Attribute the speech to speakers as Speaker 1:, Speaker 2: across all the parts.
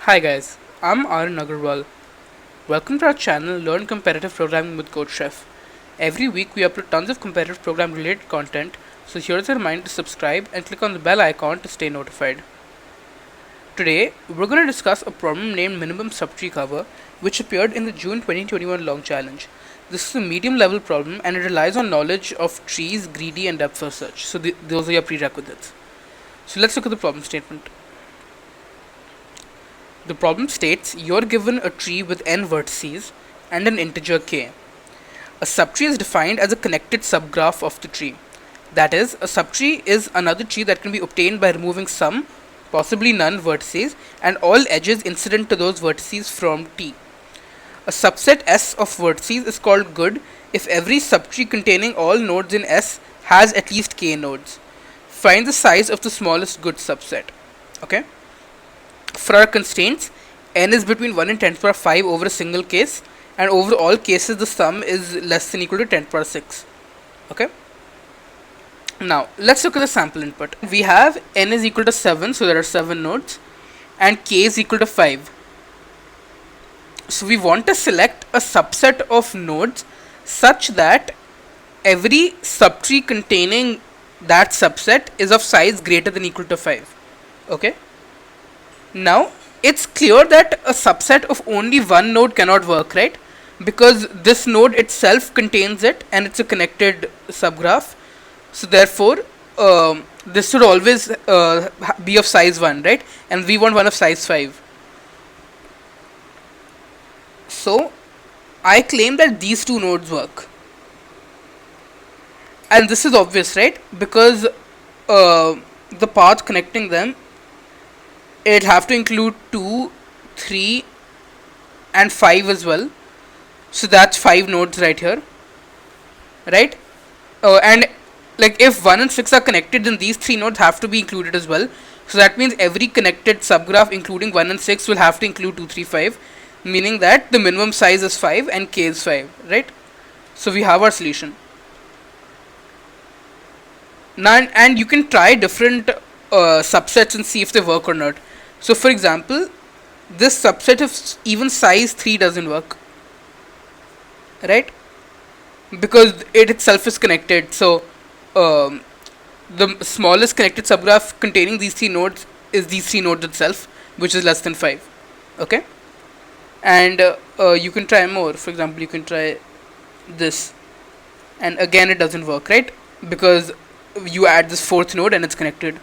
Speaker 1: Hi guys, I'm Arun Agarwal. Welcome to our channel Learn Competitive Programming with CodeChef. Every week we upload tons of competitive program related content, so here's a reminder to subscribe and click on the bell icon to stay notified. Today we're going to discuss a problem named minimum subtree cover, which appeared in the June 2021 long challenge. This is a medium level problem and it relies on knowledge of trees, greedy and depth first search. So those are your prerequisites. So let's look at the problem statement. The problem states you're given a tree with n vertices and an integer k. A subtree is defined as a connected subgraph of the tree. That is, a subtree is another tree that can be obtained by removing some, possibly none, vertices and all edges incident to those vertices from T. A subset S of vertices is called good if every subtree containing all nodes in S has at least k nodes. Find the size of the smallest good subset. Okay? For our constraints, n is between 1 and 10 to the power 5 over a single case, and over all cases the sum is less than or equal to 10 to the power 6. Okay. Now let's look at the sample input. We have n is equal to 7, so there are 7 nodes, and k is equal to 5. So we want to select a subset of nodes such that every subtree containing that subset is of size greater than or equal to 5. Okay. Now, it's clear that a subset of only one node cannot work, right? Because this node itself contains it and it's a connected subgraph. So therefore, this should always be of size 1, right? And we want one of size 5. So, I claim that these two nodes work. And this is obvious, right? Because the path connecting them, it'll have to include 2, 3 and 5 as well. So that's 5 nodes right here, right? And like if 1 and 6 are connected, then these 3 nodes have to be included as well. So that means every connected subgraph including 1 and 6 will have to include 2, 3, 5, meaning that the minimum size is 5 and k is 5, right? So we have our solution. Now, and you can try different subsets and see if they work or not. So for example, this subset of even size 3 doesn't work, right? Because it itself is connected. So the smallest connected subgraph containing these 3 nodes is these 3 nodes itself, which is less than 5. Okay? And you can try more. For example, you can try this. And again it doesn't work, right? Because you add this 4th node and it's connected.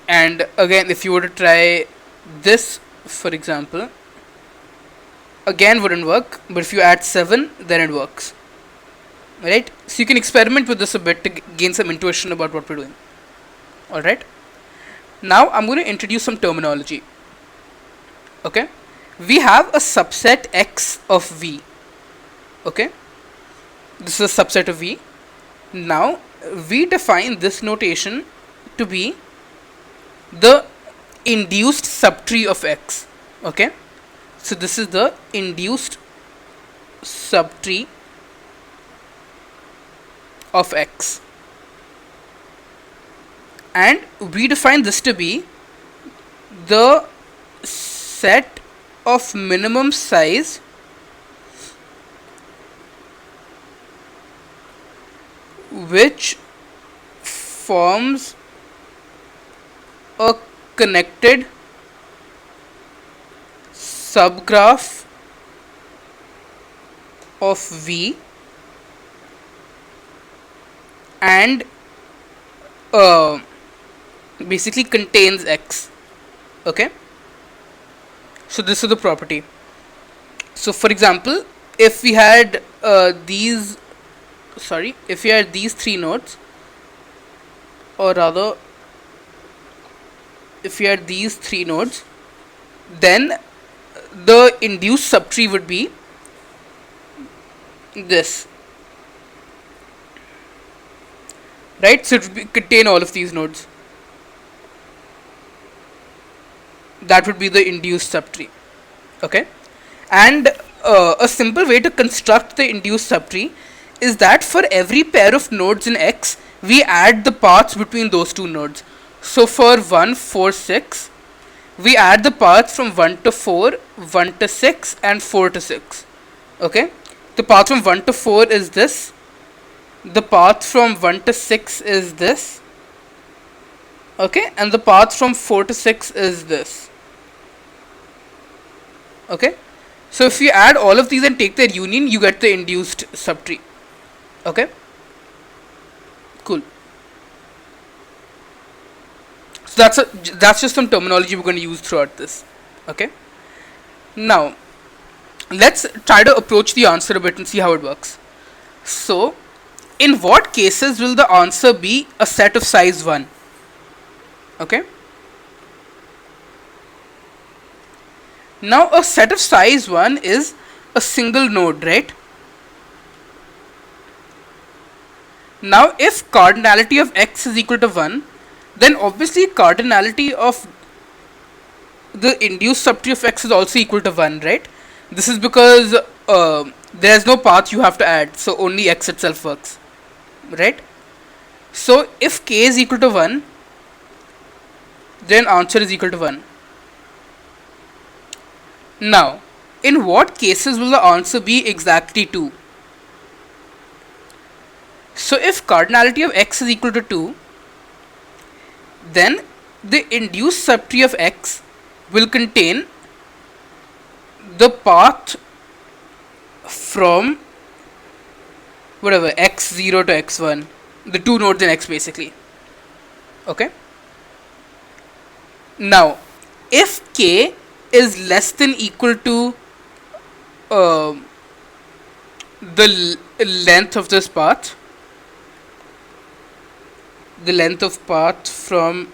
Speaker 1: And again, if you were to try this, for example, again wouldn't work, but if you add 7, then it works, right? So you can experiment with this a bit to gain some intuition about what we're doing. Alright, now I'm going to introduce some terminology. Okay, we have a subset X of V. Okay, this is a subset of V. Now we define this notation to be the induced subtree of X. Okay, so this is the induced subtree of X, and we define this to be the set of minimum size which forms a connected subgraph of V and basically contains X. Okay, so this is the property. So for example, if we had these 3 nodes, or rather if we had these 3 nodes, then the induced subtree would be this, right? So it would contain all of these nodes. That would be the induced subtree. Okay, and a simple way to construct the induced subtree is that for every pair of nodes in X, we add the paths between those two nodes. So for 1, 4, 6, we add the paths from 1 to 4, 1 to 6 and 4 to 6. Okay, the path from 1 to 4 is this, the path from 1 to 6 is this, okay, and the path from 4 to 6 is this. Okay, so if you add all of these and take their union, you get the induced subtree. Okay, cool. So that's just some terminology we're going to use throughout this. Okay, now let's try to approach the answer a bit and see how it works. So in what cases will the answer be a set of size 1? Okay, now a set of size 1 is a single node, right? Now if cardinality of x is equal to 1, then obviously cardinality of the induced subtree of x is also equal to 1, right? This is because there's no path you have to add, so only x itself works, right? So if k is equal to 1, then answer is equal to 1. Now, in what cases will the answer be exactly 2? So if cardinality of x is equal to 2, then the induced subtree of x will contain the path from whatever x0 to x1, the two nodes in x basically. Okay, now if k is less than equal to the length of this path, the length of path from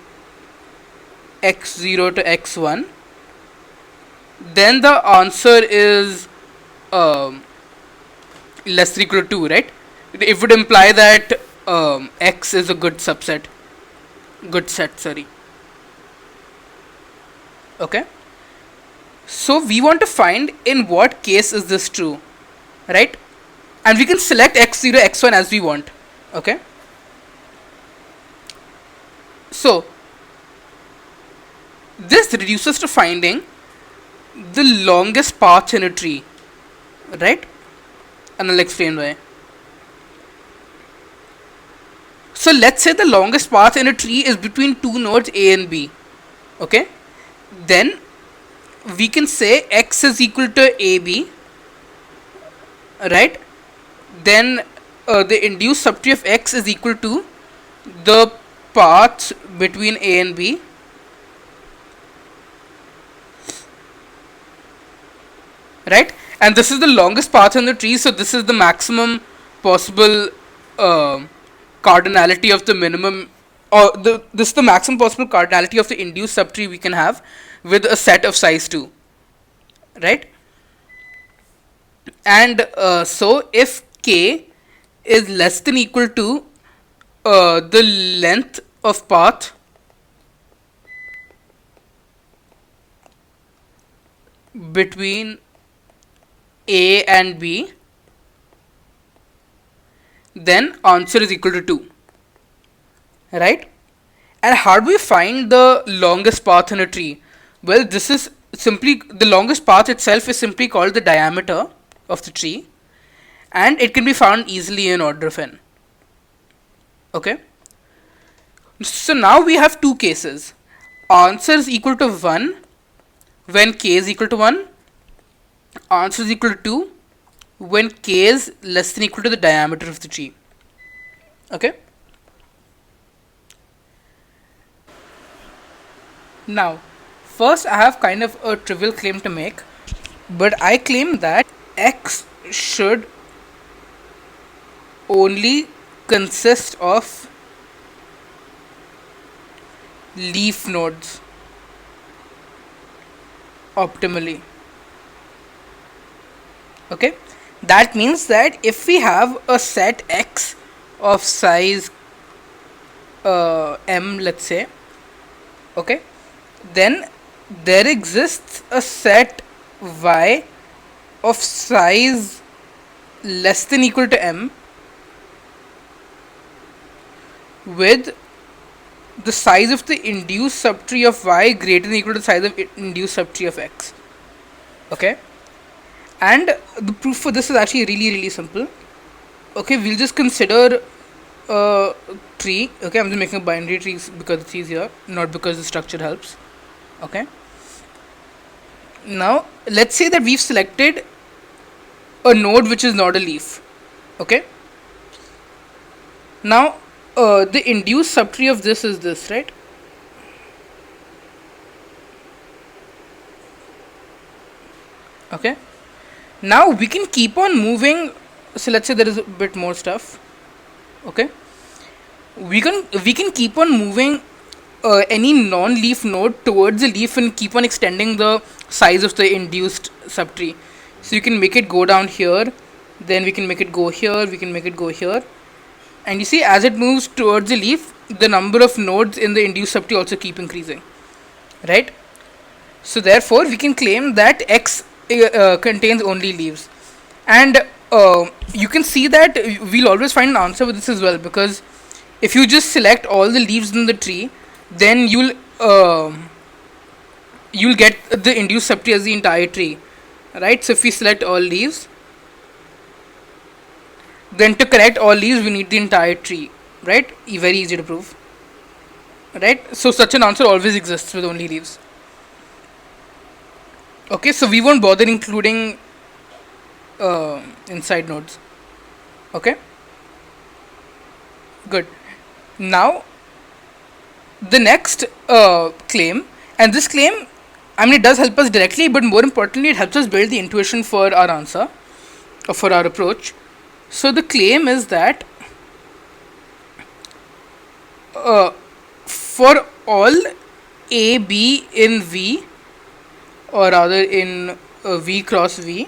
Speaker 1: x0 to x1, then the answer is less than equal to 2, right? It would imply that x is a good set, sorry. Okay, so we want to find in what case is this true, right? And we can select x0, x1 as we want. Okay, so this reduces to finding the longest path in a tree, right? And I'll explain why. So let's say the longest path in a tree is between two nodes a and b. Okay, then we can say x is equal to ab, right? Then the induced subtree of x is equal to the path between a and b, right? And this is the longest path in the tree, so this is the maximum possible cardinality of the minimum, or this is the maximum possible cardinality of the induced subtree we can have with a set of size 2, right? And so if k is less than equal to the length of path between a and b, then answer is equal to 2, right? And how do we find the longest path in a tree? Well, this is simply, the longest path itself is simply called the diameter of the tree, and it can be found easily in order of n. Okay, so now we have two cases. Answer is equal to 1 when k is equal to 1, answer is equal to 2 when k is less than equal to the diameter of the tree. Okay, now first I have kind of a trivial claim to make, but I claim that x should only consist of leaf nodes optimally. Okay, that means that if we have a set x of size m, let's say, okay, then there exists a set y of size less than equal to m, with the length of path from x0 to x1 the size of the induced subtree of y greater than or equal to the size of induced subtree of x. Okay, and the proof for this is actually really simple. Okay, we'll just consider a tree. Okay, I'm just making a binary tree because it's easier, not because the structure helps. Okay, now let's say that we've selected a node which is not a leaf. Okay, now the induced subtree of this is this, right? Okay, now we can keep on moving. So let's say there is a bit more stuff. Okay, we can keep on moving any non-leaf node towards the leaf and keep on extending the size of the induced subtree. So you can make it go down here, then we can make it go here, we can make it go here, and you see as it moves towards the leaf, the number of nodes in the induced subtree also keep increasing, right? So therefore we can claim that X contains only leaves, and you can see that we'll always find an answer with this as well, because if you just select all the leaves in the tree, then you'll get the induced subtree as the entire tree, right? So if we select all leaves, then to correct all leaves we need the entire tree, right? Very easy to prove, right? So such an answer always exists with only leaves. Okay, so we won't bother including inside nodes. Okay, good. Now the next claim, and this claim, I mean, it does help us directly, but more importantly it helps us build the intuition for our answer, or for our approach. So the claim is that for all a b in V, or rather in V cross V,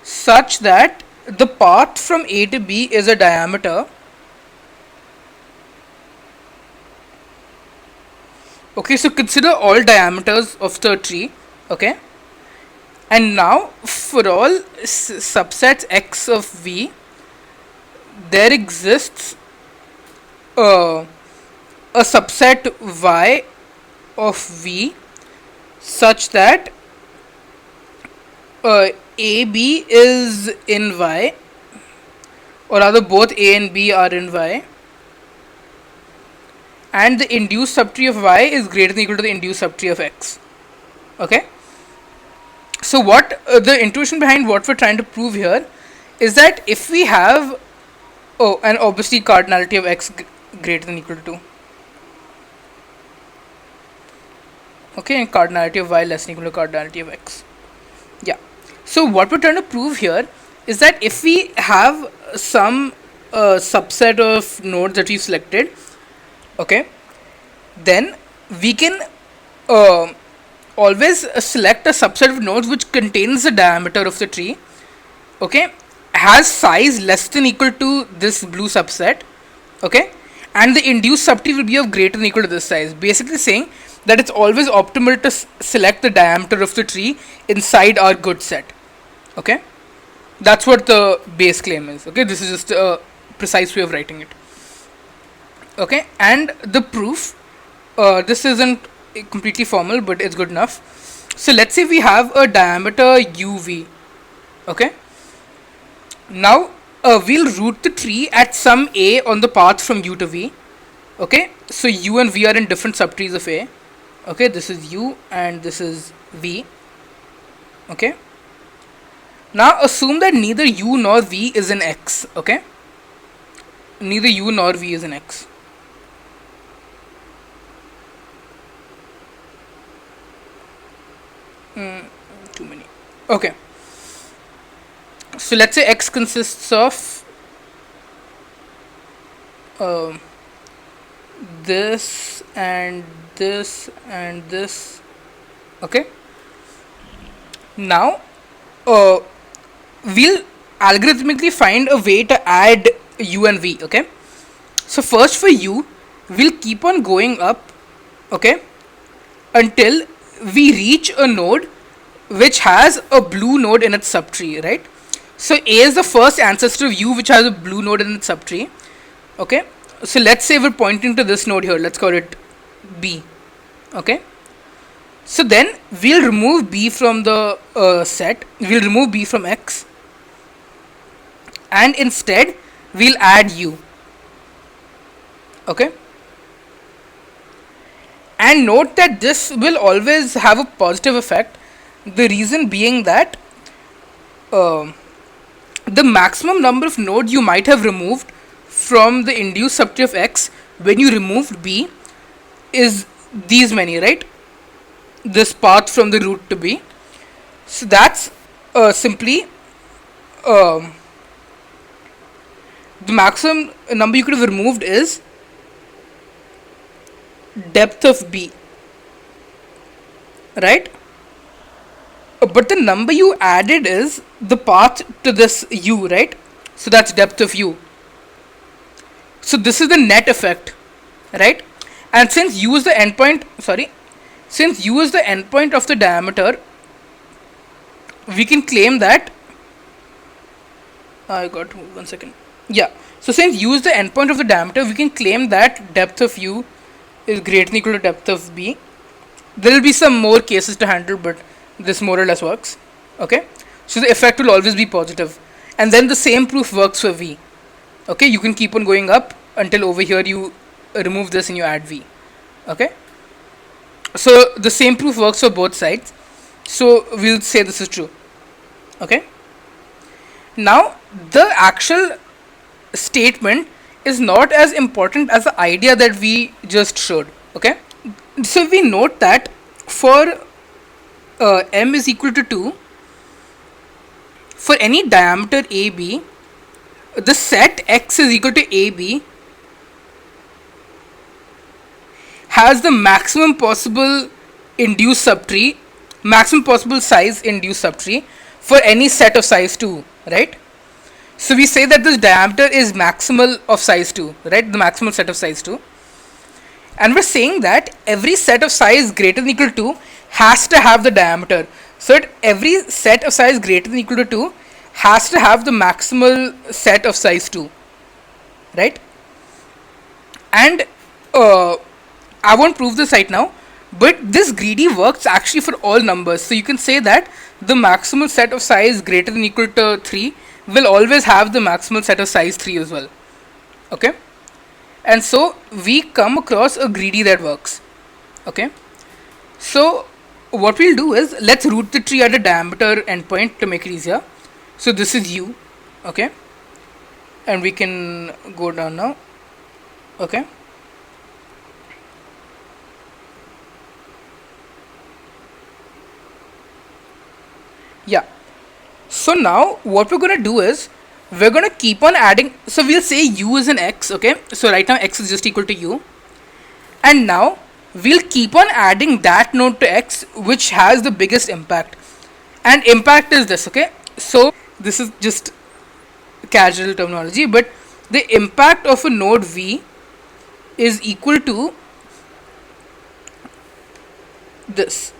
Speaker 1: such that the path from A to B is a diameter. Okay, so consider all diameters of the tree. Okay, and now for all subsets X of V, there exists a subset Y of V such that AB is in Y, or rather both A and B are in Y, and the induced subtree of Y is greater than or equal to the induced subtree of X. Okay, so what the intuition behind what we're trying to prove here is that if we have and obviously cardinality of X greater than or equal to 2, okay, and cardinality of Y less than or equal to cardinality of X. Yeah, so what we're trying to prove here is that if we have some subset of nodes that we've selected, okay, then we can always select a subset of nodes which contains the diameter of the tree, okay, has size less than or equal to this blue subset, okay, and the induced subtree will be of greater than or equal to this size, basically saying that it's always optimal to select the diameter of the tree inside our good set. Okay, that's what the base claim is. Okay, this is just a precise way of writing it. Okay, and the proof, this isn't completely formal, but it's good enough. So let's say we have a diameter UV. Okay, now we'll root the tree at some A on the path from U to V. Okay, so U and V are in different subtrees of A. Okay, this is U and this is V. Okay, now assume that neither U nor V is in X. Okay, neither U nor V is in X. Too many. Okay, so let's say X consists of this and this and this. Okay, now we'll algorithmically find a way to add U and V. Okay, so first for U, we'll keep on going up, okay, until we reach a node which has a blue node in its subtree, right? So A is the first ancestor of U which has a blue node in its subtree. Okay, so let's say we're pointing to this node here, let's call it b. Okay, so then we'll remove b from the set, we'll remove b from x, and instead we'll add u. Okay, and note that this will always have a positive effect, the reason being that uh, the maximum number of nodes you might have removed from the induced subtree of x when you removed b is these many, right? This path from the root to b. So that's simply um, the maximum number you could have removed is depth of b, right? But the number you added is the path to this u, right? So that's depth of u. So this is the net effect, right? And since u is the endpoint, since u is the endpoint of the diameter, we can claim that I got 1 second. Yeah. So since u is the endpoint of the diameter, we can claim that depth of u is greater than equal to depth of b. There will be some more cases to handle, but this more or less works. Okay. So the effect will always be positive, and then the same proof works for v. Okay. You can keep on going up until over here you remove this and you add v. Okay. So the same proof works for both sides. So we'll say this is true. Okay. Now the actual statement is not as important as the idea that we just showed. Okay. So we note that for m is equal to 2, for any diameter AB, the set x is equal to AB has the maximum possible induced subtree, maximum possible size induced subtree for any set of size 2, right? So we say that this diameter is maximal of size 2, right? The maximal set of size 2. And we're saying that every set of size greater than equal to 2 has to have the diameter. So that every set of size greater than equal to 2 has to have the maximal set of size 2, right? And I won't prove this right now, but this greedy works actually for all numbers. So you can say that the maximal set of size greater than equal to 3 will always have the maximal set of size 3 as well. Okay, and so we come across a greedy that works. Okay, so what we'll do is let's root the tree at a diameter endpoint to make it easier. So this is u. Okay, and we can go down now. Okay, yeah. So now what we're going to do is we're going to keep on adding. So we'll say u is an x. Okay, so right now x is just equal to u, and now we'll keep on adding that node to x which has the biggest impact, and impact is this. Okay, so this is just casual terminology, but the impact of a node v is equal to this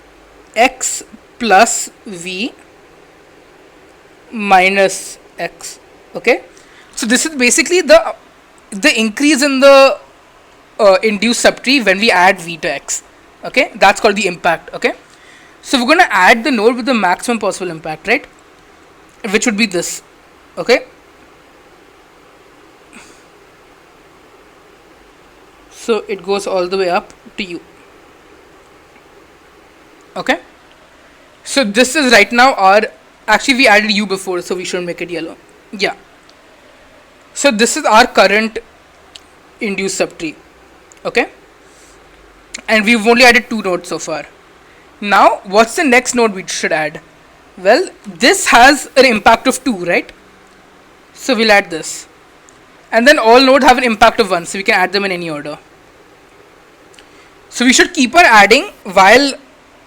Speaker 1: x plus v minus x. Okay, so this is basically the increase in the induced subtree when we add v to x. Okay, that's called the impact. Okay, so we're going to add the node with the maximum possible impact, right, which would be this. Okay, so it goes all the way up to u. Okay, so this is right now our, actually we added u before, so we should make it yellow. Yeah, so this is our current induced subtree. Okay, and we've only added 2 nodes so far. Now what's the next node we should add? Well, this has an impact of 2, right? So we'll add this, and then all nodes have an impact of 1, so we can add them in any order. So we should keep on adding while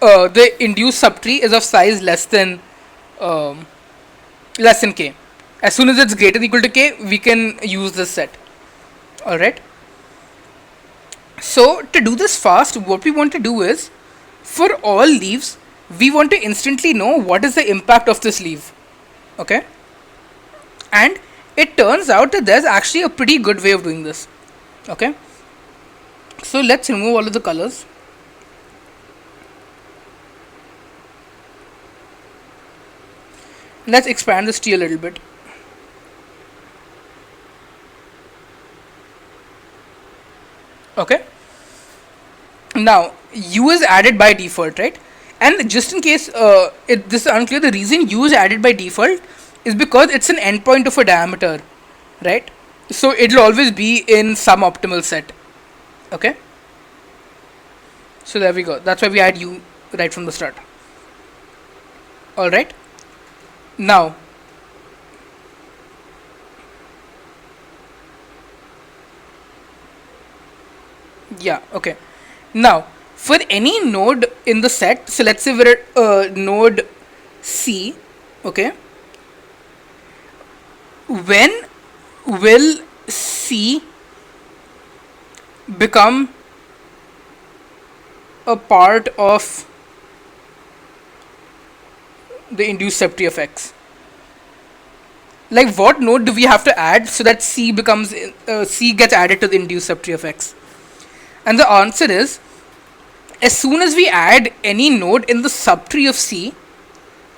Speaker 1: the induced subtree is of size less than k. As soon as it's greater than equal to k, we can use this set. Alright. So to do this fast, what we want to do is, for all leaves, we want to instantly know what is the impact of this leaf. Okay. And it turns out that there's actually a pretty good way of doing this. Okay. So let's remove all of the colors. Let's expand this tree a little bit. Okay. Now U is added by default, right? And just in case this is unclear, the reason U is added by default is because it's an endpoint of a diameter, right? So it'll always be in some optimal set. Okay. So there we go. That's why we add U right from the start. All right. Now, yeah, okay. Now, for any node in the set, so let's say we're at node C, okay. When will C become a part of the induced subtree of X? Like, what node do we have to add so that C becomes C gets added to the induced subtree of X? And the answer is, as soon as we add any node in the subtree of C,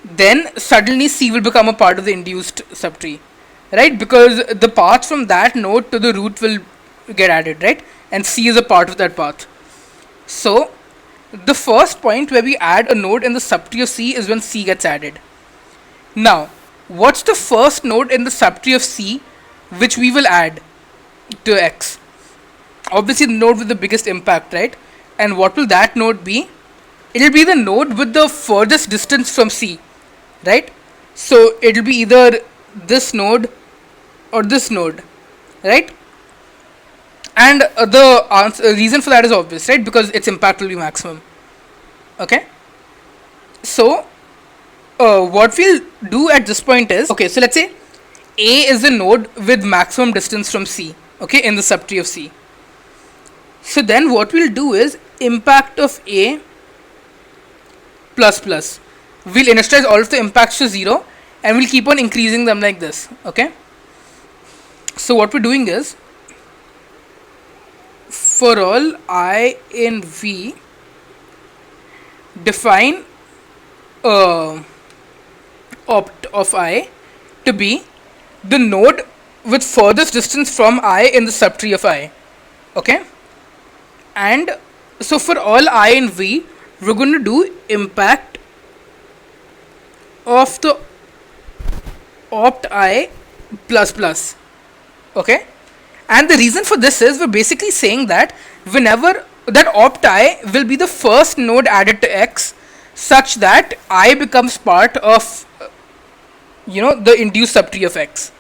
Speaker 1: then suddenly C will become a part of the induced subtree, right? Because the path from that node to the root will get added, right? And C is a part of that path. So the first point where we add a node in the subtree of C is when C gets added. Now, what's the first node in the subtree of C which we will add to X? Obviously the node with the biggest impact, right? And what will that node be? It'll be the node with the furthest distance from C, right? So it'll be either this node or this node, right? And the reason for that is obvious, right? Because its impact will be maximum. Okay. So what we'll do at this point is, okay, so let's say A is the node with maximum distance from C, okay, in the subtree of C. So then what we'll do is impact of A plus plus. We'll initialize all of the impacts to 0 and we'll keep on increasing them like this, okay. So what we're doing is, for all I in V, define opt of I to be the node with furthest distance from I in the subtree of I, okay. And so for all I in V, we're going to do impact of the opt I plus plus, okay. And the reason for this is we're basically saying that whenever that opt I will be the first node added to X such that I becomes part of the induced subtree of X.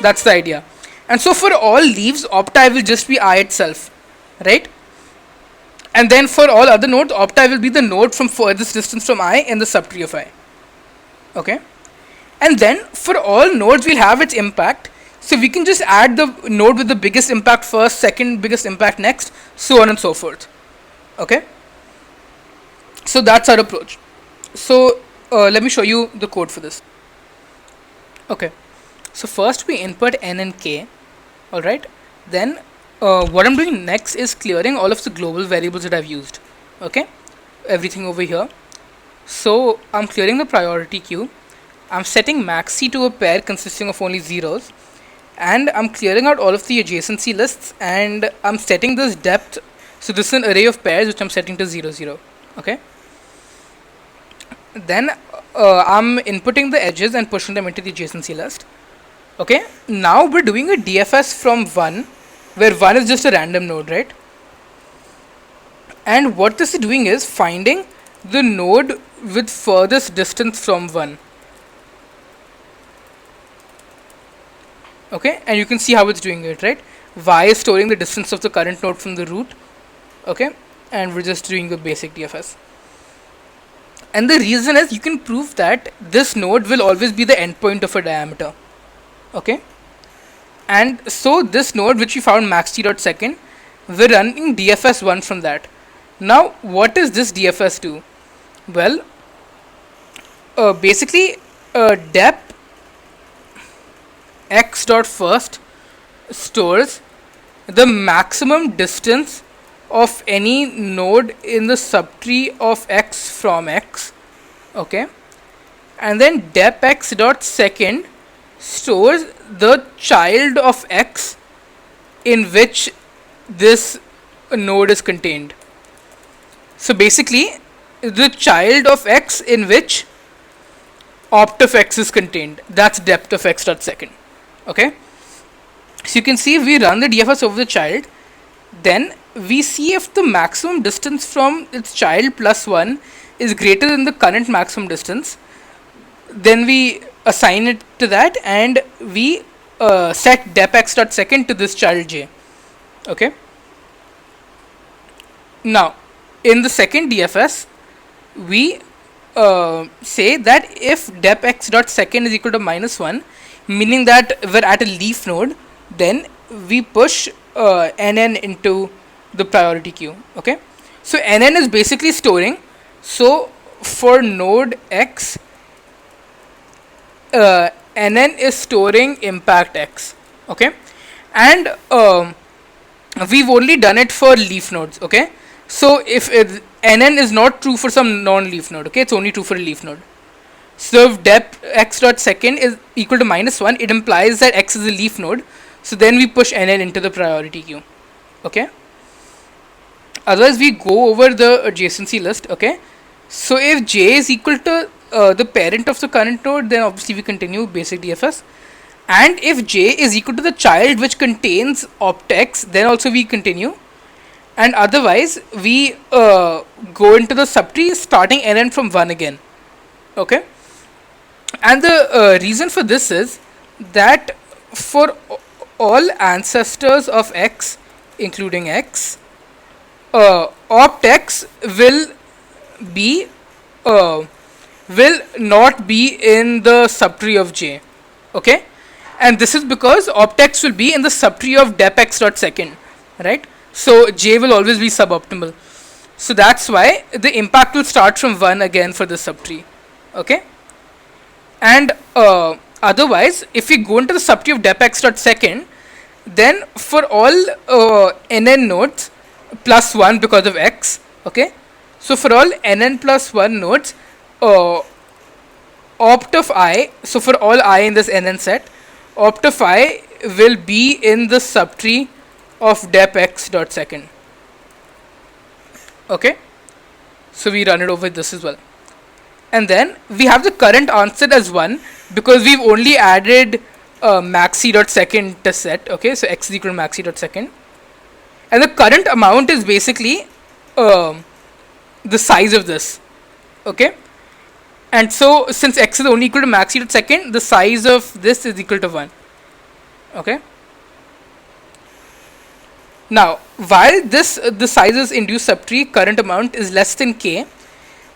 Speaker 1: That's the idea. And so for all leaves, opt I will just be I itself, right? And then for all other nodes, opt I will be the node from furthest distance from I in the subtree of I, okay. And then for all nodes we'll have its impact, so we can just add the node with the biggest impact first, second biggest impact next, so on and so forth, okay. So that's our approach. So let me show you the code for this. Okay, so first we input n and k, alright. Then what I'm doing next is clearing all of the global variables that I've used, okay, everything over here. So I'm clearing the priority queue, I'm setting maxi to a pair consisting of only zeros, and I'm clearing out all of the adjacency lists, and I'm setting this depth, so this is an array of pairs which I'm setting to 0 0, okay. Then I'm inputting the edges and pushing them into the adjacency list, okay. Now we're doing a DFS from 1, where 1 is just a random node, right? And what this is doing is finding the node with furthest distance from 1, okay. And you can see how it's doing it, right? Y is storing the distance of the current node from the root, okay. And we're just doing the basic DFS. And the reason is you can prove that this node will always be the endpoint of a diameter, okay. And so this node which we found maxT.second, we're running DFS 1 from that. Now what does this DFS do? Well, basically dep x.first stores the maximum distance of any node in the subtree of x from x, okay, and then dep x dot second stores the child of x in which this node is contained. So basically, the child of x in which opt of x is contained, that's depth of x dot second. Okay, so you can see if we run the DFS over the child, then we see if the maximum distance from its child plus 1 is greater than the current maximum distance. Then we assign it to that, and we set dep x dot second to this child j. Okay. Now, in the second DFS, we say that if dep x dot second is equal to -1, meaning that we're at a leaf node, then we push nn into the priority queue. Okay, so nn is basically storing. So for node x, nn is storing impact x. Okay, and we've only done it for leaf nodes. Okay, so if nn is not true for some non-leaf node, okay, it's only true for a leaf node. So if dep x dot second is equal to -1, it implies that x is a leaf node. So then we push nn into the priority queue. Okay. Otherwise, we go over the adjacency list. Okay. So if j is equal to the parent of the current node, then obviously we continue basic DFS. And if j is equal to the child which contains opt x, then also we continue. And otherwise, we go into the subtree starting nn from 1 again. Okay. And the reason for this is that for all ancestors of x, including x, opt x will not be in the subtree of j. Okay, and this is because opt x will be in the subtree of dep x dot second, right? So j will always be suboptimal. So that's why the impact will start from 1 again for the subtree. Okay, and otherwise, if we go into the subtree of dep x dot second, then for all nn nodes plus 1 because of x, okay, so for all nn plus 1 nodes, opt of I, so for all I in this nn set, opt of I will be in the subtree of dep x dot second. Okay, so we run it over this as well, and then we have the current answer as 1 because we've only added maxi dot second to set. Okay, so x is equal to maxi dot second, and the current amount is basically the size of this. Okay, and so since x is only equal to maxi dot second, the size of this is equal to 1. Okay, now while this the size is induced subtree current amount is less than k,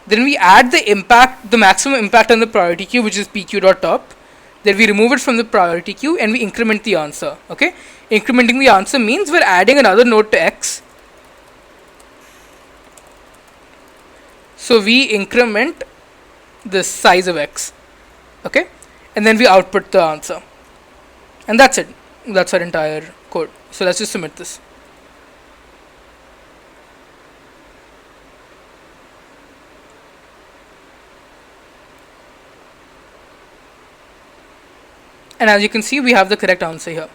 Speaker 1: then we add the impact, the maximum impact on the priority queue, which is pq dot top. Then we remove it from the priority queue and we increment the answer. Okay, incrementing the answer means we're adding another node to x. So we increment the size of x. Okay, and then we output the answer, and that's it. That's our entire code. So let's just submit this. And as you can see, we have the correct answer here.